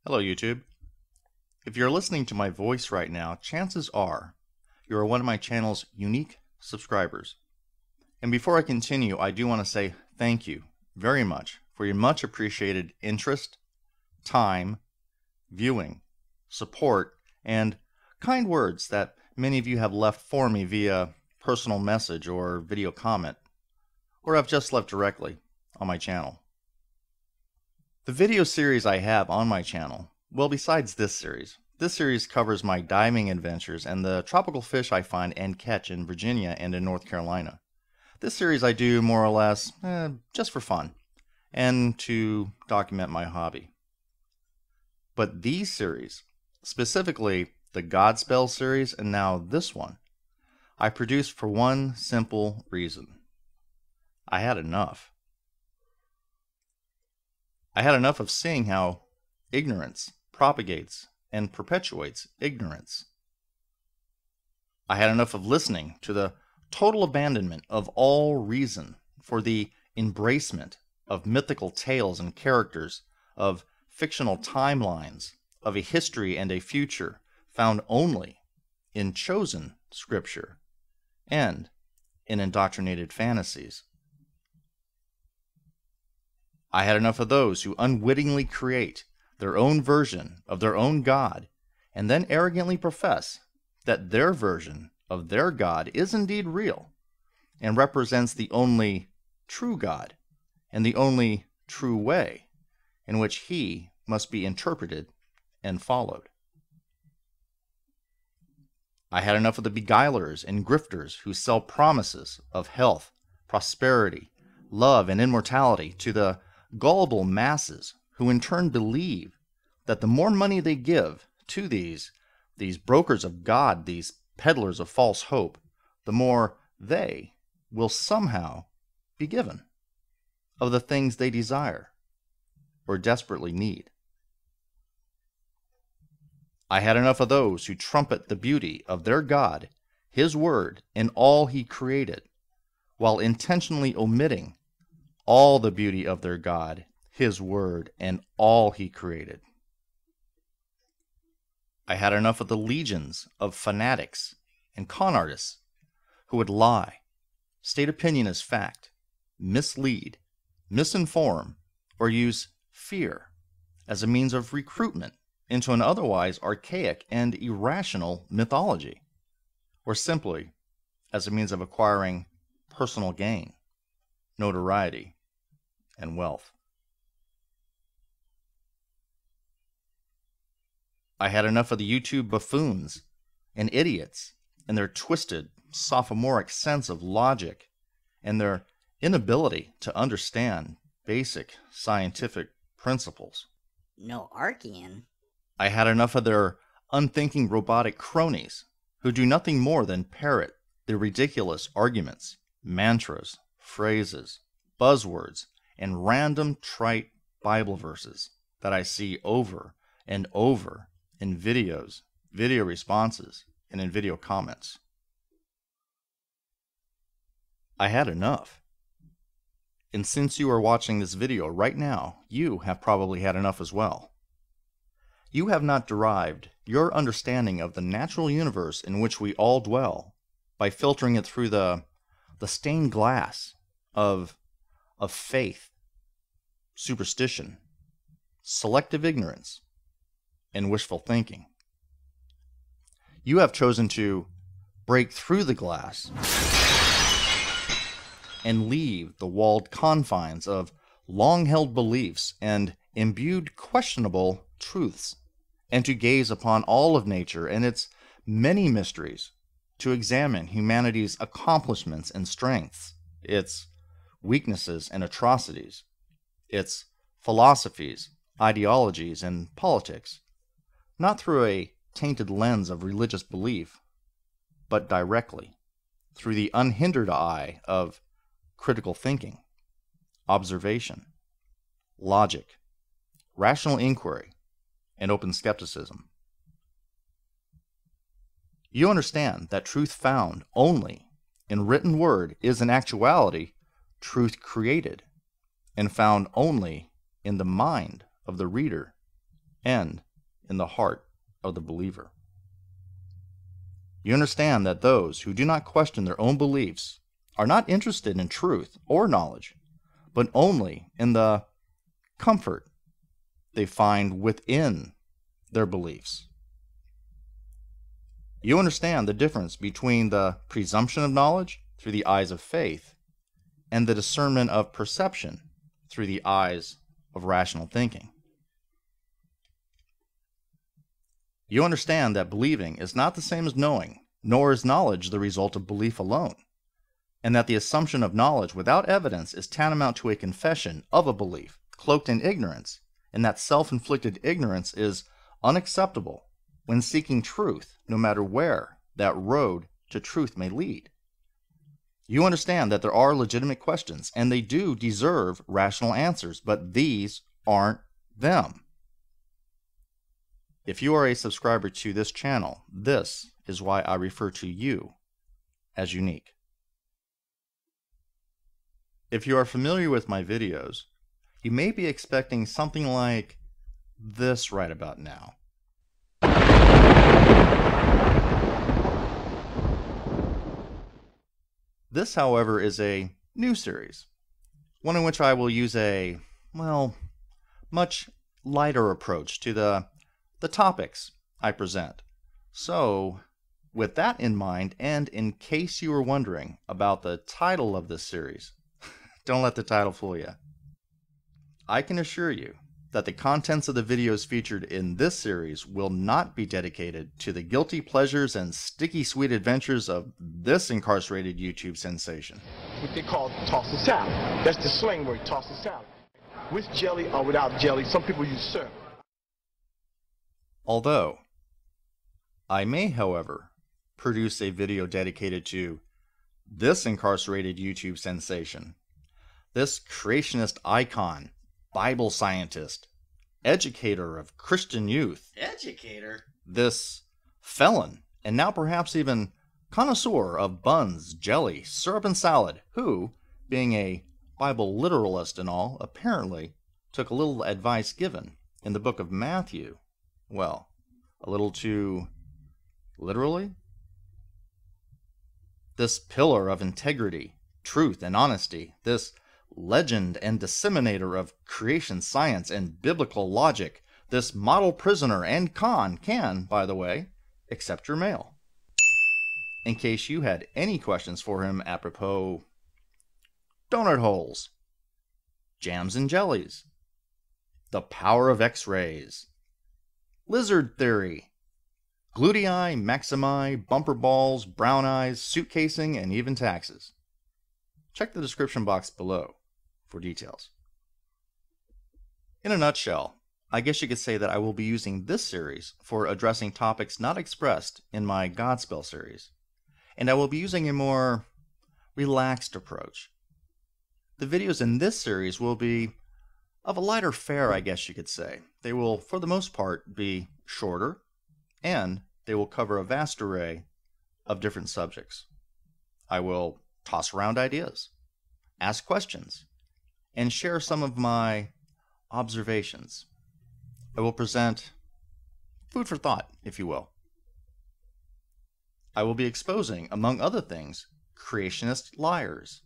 Hello, YouTube. If you're listening to my voice right now, chances are you are one of my channel's unique subscribers. And before I continue, I do want to say thank you very much for your much appreciated interest, time, viewing, support, and kind words that many of you have left for me via personal message or video comment, or have just left directly on my channel. The video series I have on my channel, well, besides this series covers my diving adventures and the tropical fish I find and catch in Virginia and in North Carolina. This series I do more or less just for fun and to document my hobby. But these series, specifically the Godspell series and now this one, I produced for one simple reason. I had enough. I had enough of seeing how ignorance propagates and perpetuates ignorance. I had enough of listening to the total abandonment of all reason for the embracement of mythical tales and characters, of fictional timelines, of a history and a future found only in chosen scripture and in indoctrinated fantasies. I had enough of those who unwittingly create their own version of their own God and then arrogantly profess that their version of their God is indeed real and represents the only true God and the only true way in which He must be interpreted and followed. I had enough of the beguilers and grifters who sell promises of health, prosperity, love, and immortality to the gullible masses who in turn believe that the more money they give to these brokers of God, these peddlers of false hope, the more they will somehow be given of the things they desire or desperately need. I had enough of those who trumpet the beauty of their God, His Word, and all He created, while intentionally omitting all the beauty of their God, His Word, and all He created. I had enough of the legions of fanatics and con artists who would lie, state opinion as fact, mislead, misinform, or use fear as a means of recruitment into an otherwise archaic and irrational mythology, or simply as a means of acquiring personal gain, notoriety, and wealth. I had enough of the YouTube buffoons and idiots and their twisted, sophomoric sense of logic and their inability to understand basic scientific principles. No Archean. I had enough of their unthinking robotic cronies who do nothing more than parrot the ridiculous arguments, mantras, phrases, buzzwords, and random trite Bible verses that I see over and over in videos, video responses, and in video comments. I had enough. And since you are watching this video right now, you have probably had enough as well. You have not derived your understanding of the natural universe in which we all dwell by filtering it through the stained glass of faith, superstition, selective ignorance, and wishful thinking. You have chosen to break through the glass and leave the walled confines of long-held beliefs and imbued questionable truths, and to gaze upon all of nature and its many mysteries, to examine humanity's accomplishments and strengths, its weaknesses and atrocities, its philosophies, ideologies, and politics, not through a tainted lens of religious belief, but directly through the unhindered eye of critical thinking, observation, logic, rational inquiry, and open skepticism. You understand that truth found only in written word is in actuality truth created and found only in the mind of the reader and in the heart of the believer. You understand that those who do not question their own beliefs are not interested in truth or knowledge, but only in the comfort they find within their beliefs. You understand the difference between the presumption of knowledge through the eyes of faith and the discernment of perception through the eyes of rational thinking. You understand that believing is not the same as knowing, nor is knowledge the result of belief alone, and that the assumption of knowledge without evidence is tantamount to a confession of a belief cloaked in ignorance, and that self-inflicted ignorance is unacceptable when seeking truth, no matter where that road to truth may lead. You understand that there are legitimate questions, and they do deserve rational answers, but these aren't them. If you are a subscriber to this channel, this is why I refer to you as unique. If you are familiar with my videos, you may be expecting something like this right about now. This, however, is a new series, one in which I will use a, much lighter approach to the topics I present. So, with that in mind, and in case you were wondering about the title of this series, don't let the title fool you. I can assure you that the contents of the videos featured in this series will not be dedicated to the guilty pleasures and sticky sweet adventures of this incarcerated YouTube sensation. What they call toss a salad. That's the slang word, toss a salad. With jelly or without jelly, some people use syrup. Although, I may, however, produce a video dedicated to this incarcerated YouTube sensation, this creationist icon, Bible scientist, educator of Christian youth, this felon, and now perhaps even connoisseur of buns, jelly, syrup, and salad, who, being a Bible literalist and all, apparently took a little advice given in the book of Matthew, well, a little too literally? This pillar of integrity, truth, and honesty, this legend and disseminator of creation science and biblical logic, this model prisoner and con can, by the way, accept your mail. In case you had any questions for him apropos donut holes, jams and jellies, the power of X-rays, lizard theory, glutei, maximi, bumper balls, brown eyes, suit casing, and even taxes. Check the description box below for details. In a nutshell, I guess you could say that I will be using this series for addressing topics not expressed in my Godspell series, and I will be using a more relaxed approach. The videos in this series will be of a lighter fare, I guess you could say. They will, for the most part, be shorter, and they will cover a vast array of different subjects. I will toss around ideas, ask questions, and share some of my observations. I will present food for thought, if you will. I will be exposing, among other things, creationist liars,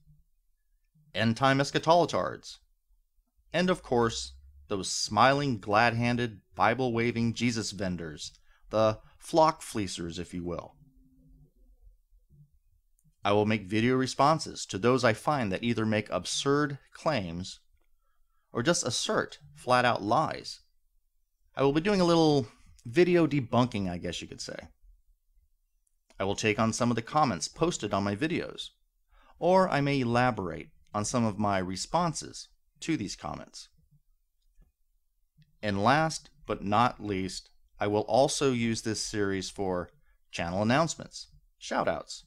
end-time eschatologists, and of course, those smiling, glad-handed, Bible-waving Jesus vendors, the flock fleecers, if you will. I will make video responses to those I find that either make absurd claims or just assert flat-out lies. I will be doing a little video debunking, I guess you could say. I will take on some of the comments posted on my videos, or I may elaborate on some of my responses to these comments. And last but not least, I will also use this series for channel announcements, shoutouts,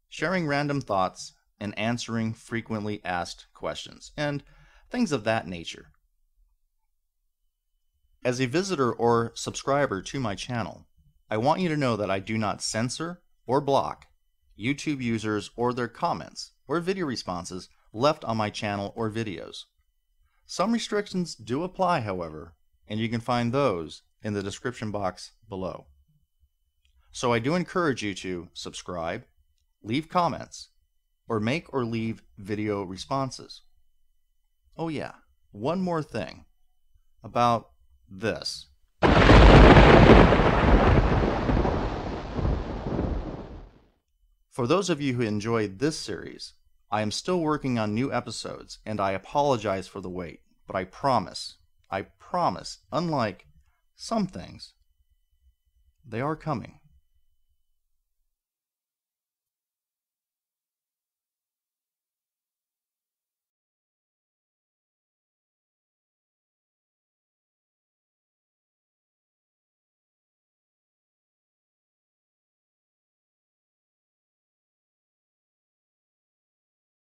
sharing random thoughts, and answering frequently asked questions, and things of that nature. As a visitor or subscriber to my channel, I want you to know that I do not censor or block YouTube users or their comments or video responses left on my channel or videos. Some restrictions do apply, however, and you can find those in the description box below. So I do encourage you to subscribe, leave comments, or make or leave video responses. Oh yeah, one more thing about this. For those of you who enjoyed this series, I am still working on new episodes, and I apologize for the wait, but I promise, unlike some things, they are coming.